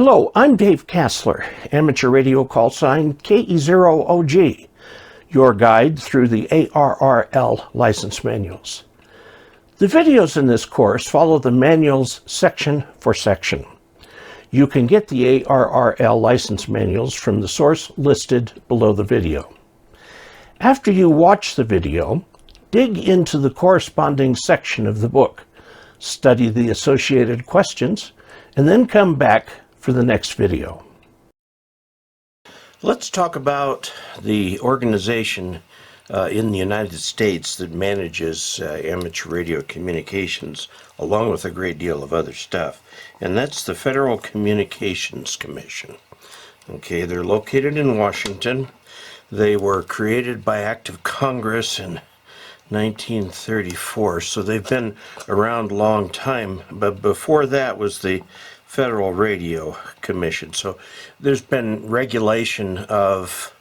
Hello, I'm Dave Casler, amateur radio call sign KE0OG, your guide through the ARRL license manuals. The videos in this course follow the manuals section for section. You can get the ARRL license manuals from the source listed below the video. After you watch the video, dig into the corresponding section of the book, study the associated questions, and then come back for the next video. Let's talk about the organization in the United States that manages amateur radio communications, along with a great deal of other stuff, and that's the Federal Communications Commission. Okay, they're located in Washington. They were created by act of Congress in 1934, so they've been around a long time, but before that was the Federal Radio Commission. So there's been regulation of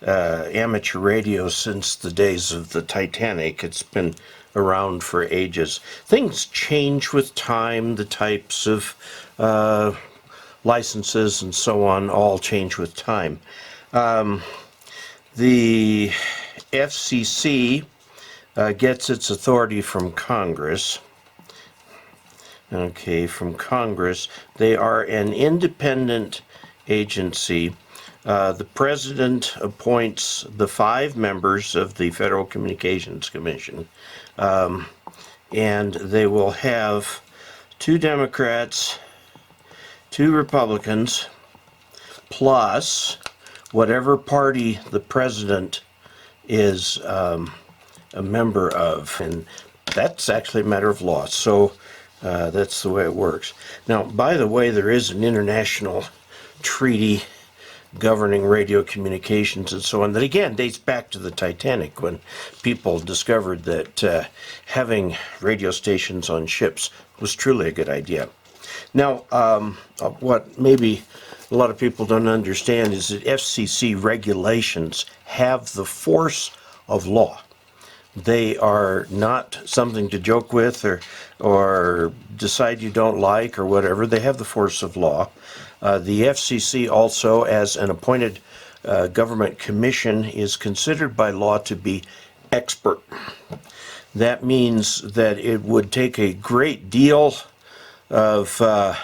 amateur radio since the days of the Titanic. It's been around for ages. Things change with time. The types of licenses and so on all change with time. The FCC gets its authority from Congress. Okay, from Congress. They are an independent agency. The president appoints the 5 members of the Federal Communications Commission, and they will have 2 Democrats, 2 Republicans, plus whatever party the president is a member of, and that's actually a matter of law. So that's the way it works. Now, by the way, there is an international treaty governing radio communications and so on that again dates back to the Titanic, when people discovered that having radio stations on ships was truly a good idea. Now, what maybe a lot of people don't understand is that FCC regulations have the force of law. They are not something to joke with or decide you don't like or whatever. They have the force of law. The FCC also, as an appointed government commission, is considered by law to be expert. That means that it would take a great deal of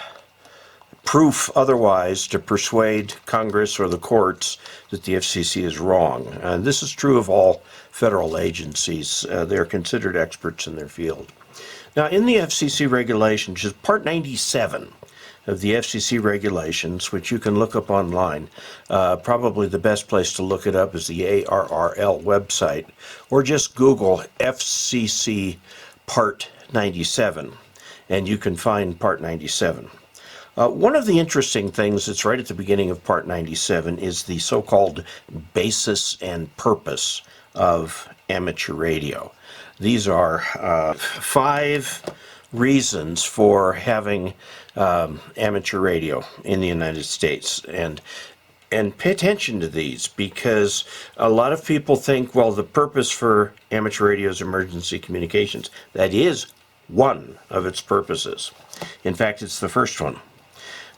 proof otherwise to persuade Congress or the courts that the FCC is wrong. This is true of all federal agencies. They're considered experts in their field. Now, in the FCC regulations, which is Part 97 of the FCC regulations, which you can look up online, probably the best place to look it up is the ARRL website, or just Google FCC Part 97, and you can find Part 97. One of the interesting things that's right at the beginning of Part 97 is the so-called basis and purpose of amateur radio. These are 5 reasons for having amateur radio in the United States. And pay attention to these, because a lot of people think, well, the purpose for amateur radio is emergency communications. That is one of its purposes. In fact, it's the first one.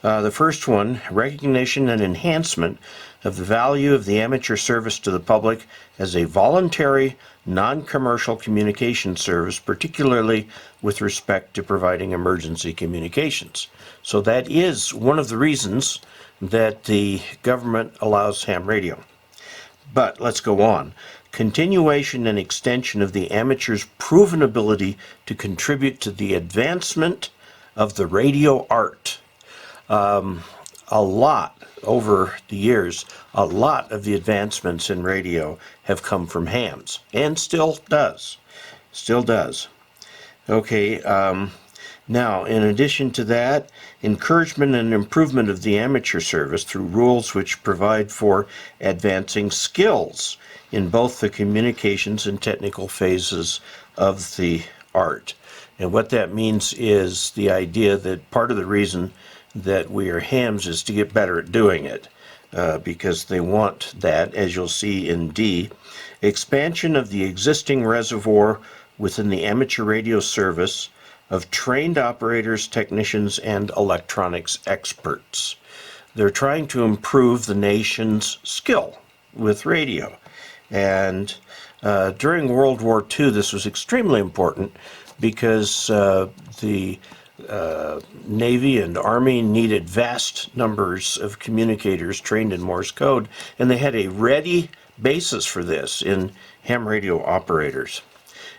The first one, recognition and enhancement of the value of the amateur service to the public as a voluntary, non-commercial communication service, particularly with respect to providing emergency communications. So that is one of the reasons that the government allows ham radio. But let's go on. Continuation and extension of the amateur's proven ability to contribute to the advancement of the radio art. A lot over the years, a lot of the advancements in radio have come from hams, and still does. Okay, now, in addition to that, encouragement and improvement of the amateur service through rules which provide for advancing skills in both the communications and technical phases of the art. And what that means is the idea that part of the reason that we are hams is to get better at doing it, because they want that, as you'll see in D. Expansion of the existing reservoir within the amateur radio service of trained operators, technicians, and electronics experts. They're trying to improve the nation's skill with radio. And during World War II, this was extremely important because the Navy and Army needed vast numbers of communicators trained in Morse code, and they had a ready basis for this in ham radio operators.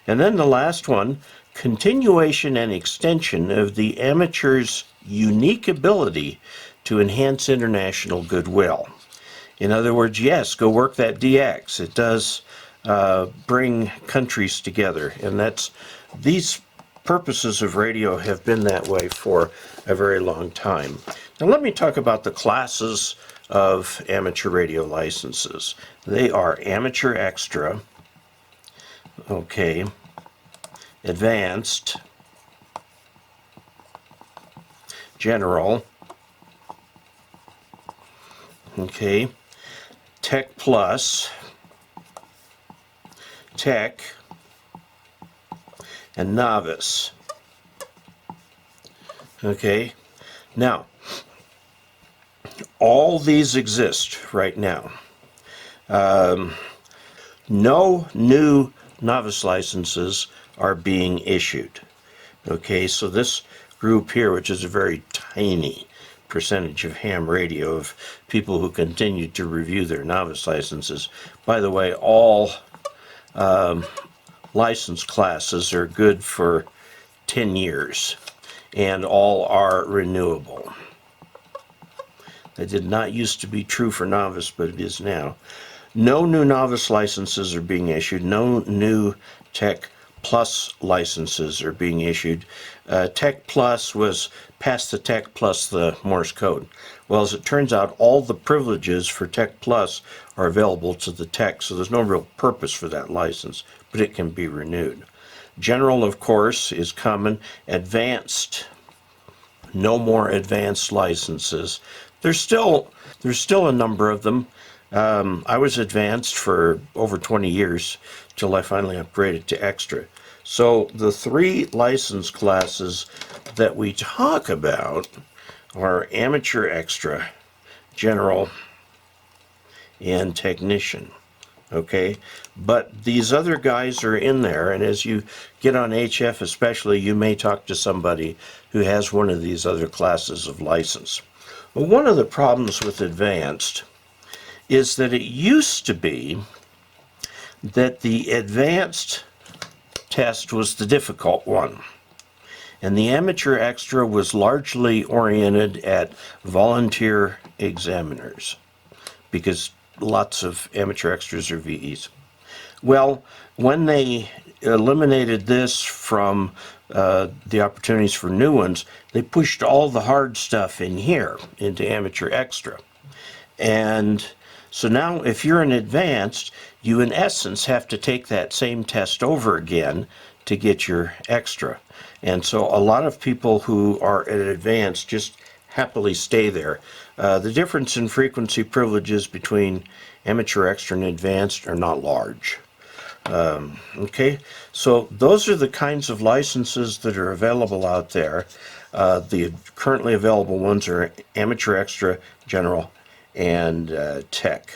And then the last one, continuation and extension of the amateur's unique ability to enhance international goodwill. In other words, yes, go work that DX. It does bring countries together, and these purposes of radio have been that way for a very long time. Now let me talk about the classes of amateur radio licenses. They are amateur extra, okay, advanced, general, okay, Tech Plus, Tech, and Novice. Okay, now, all these exist right now. No new novice licenses are being issued. Okay, so this group here, which is a very tiny percentage of ham radio of people who continue to review their novice licenses. By the way, all license classes are good for 10 years and all are renewable. That did not used to be true for novice, but it is now. No new novice licenses are being issued. No new Tech Plus licenses are being issued. Tech Plus was past the Tech plus the Morse code. Well, as it turns out, all the privileges for Tech Plus are available to the Tech, so there's no real purpose for that license, but it can be renewed. General, of course, is common. Advanced, no more advanced licenses. There's still a number of them. I was advanced for over 20 years till I finally upgraded to extra. So the three license classes that we talk about are amateur extra, general, and technician. Okay, but these other guys are in there, and as you get on HF especially, you may talk to somebody who has one of these other classes of license. Well, one of the problems with advanced is that it used to be that the advanced test was the difficult one, and the amateur extra was largely oriented at volunteer examiners, because lots of amateur extras are VEs. Well, when they eliminated this from the opportunities for new ones, they pushed all the hard stuff in here into amateur extra. And so now if you're an advanced, you in essence have to take that same test over again to get your extra. And so a lot of people who are at advanced just happily stay there. The difference in frequency privileges between amateur extra and advanced are not large. Okay, so those are the kinds of licenses that are available out there. The currently available ones are amateur extra, general, and tech.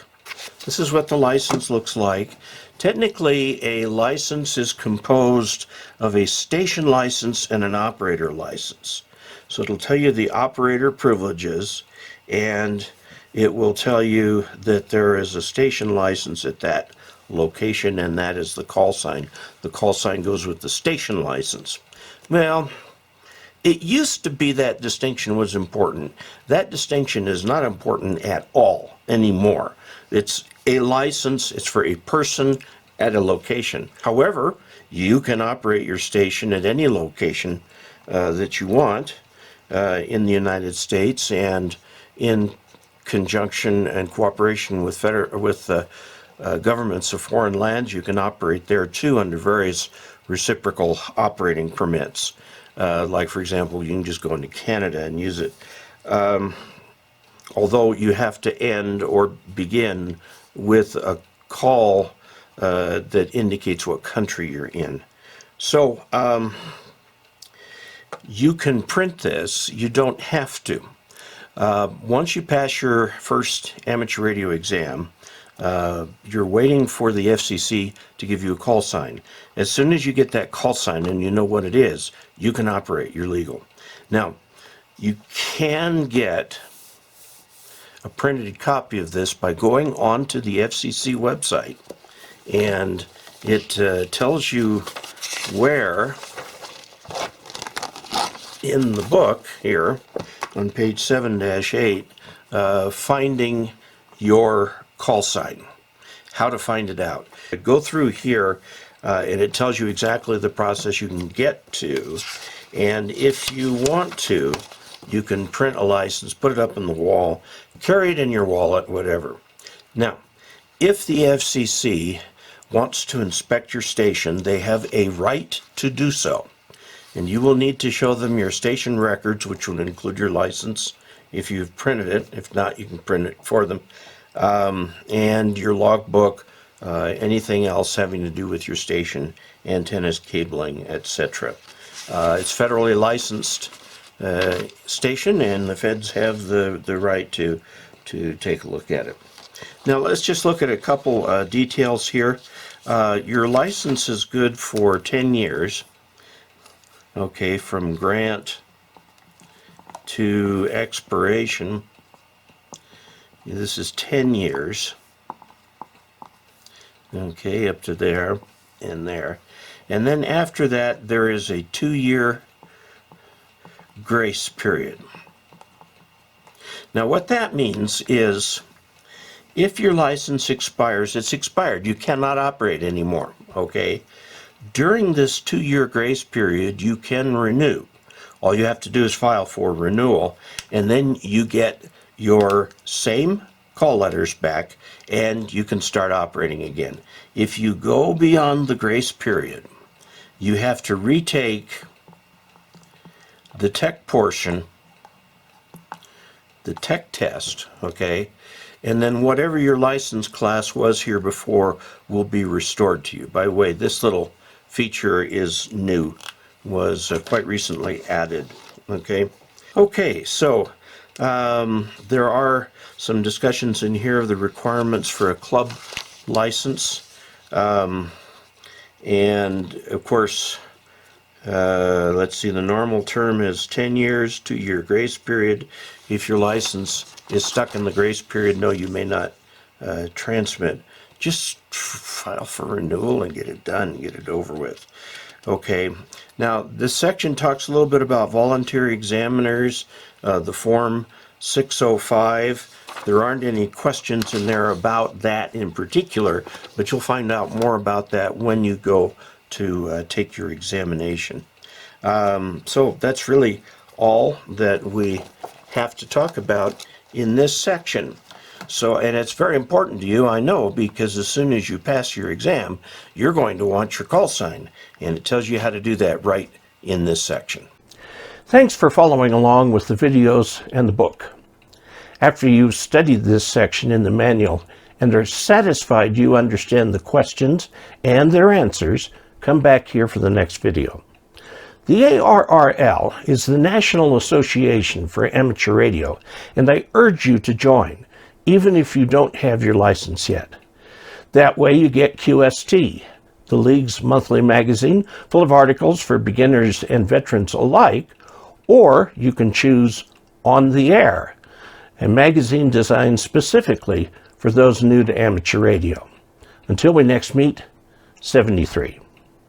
This is what the license looks like. Technically, a license is composed of a station license and an operator license. So it'll tell you the operator privileges, and it will tell you that there is a station license at that location, and that is the call sign. The call sign goes with the station license. Well, it used to be that distinction was important. That distinction is not important at all anymore. It's a license, it's for a person at a location. However, you can operate your station at any location that you want in the United States, and in conjunction and cooperation with governments of foreign lands, you can operate there too under various reciprocal operating permits. Like, for example, you can just go into Canada and use it. Although you have to end or begin with a call that indicates what country you're in. So you can print this. You don't have to. Once you pass your first amateur radio exam, you're waiting for the FCC to give you a call sign. As soon as you get that call sign and you know what it is, you can operate. You're legal. Now, you can get a printed copy of this by going onto the FCC website, and it tells you where in the book here on page 7-8, finding your call sign, how to find it out. Go through here and it tells you exactly the process you can get to, and if you want to, you can print a license, put it up on the wall, carry it in your wallet, whatever. Now, if the FCC wants to inspect your station, they have a right to do so. And you will need to show them your station records, which will include your license if you've printed it. If not, you can print it for them. And your logbook, anything else having to do with your station, antennas, cabling, etc. It's federally licensed station, and the feds have the right to take a look at it. Now let's just look at a couple details here. Your license is good for 10 years. Okay, from grant to expiration, this is 10 years. Okay, up to there and there. And then after that, there is a 2-year grace period. Now what that means is if your license expires, it's expired. You cannot operate anymore, okay? During this 2-year grace period, you can renew. All you have to do is file for renewal, and then you get your same call letters back, and you can start operating again. If you go beyond the grace period, you have to retake the tech portion, the tech test, okay? And then whatever your license class was here before will be restored to you. By the way, this little feature is new, was quite recently added, okay? Okay, so there are some discussions in here of the requirements for a club license. And of course, let's see, the normal term is 10 years, 2-year grace period. If your license is stuck in the grace period, no, you may not transmit. Just file for renewal and get it done, get it over with. Okay, now this section talks a little bit about voluntary examiners, the form 605. There aren't any questions in there about that in particular, but you'll find out more about that when you go to take your examination. So that's really all that we have to talk about in this section. So, and it's very important to you, I know, because as soon as you pass your exam, you're going to want your call sign, and it tells you how to do that right in this section. Thanks for following along with the videos and the book. After you've studied this section in the manual and are satisfied you understand the questions and their answers, come back here for the next video. The ARRL is the National Association for Amateur Radio, and I urge you to join, even if you don't have your license yet. That way you get QST, the League's monthly magazine full of articles for beginners and veterans alike, or you can choose On the Air, a magazine designed specifically for those new to amateur radio. Until we next meet, 73.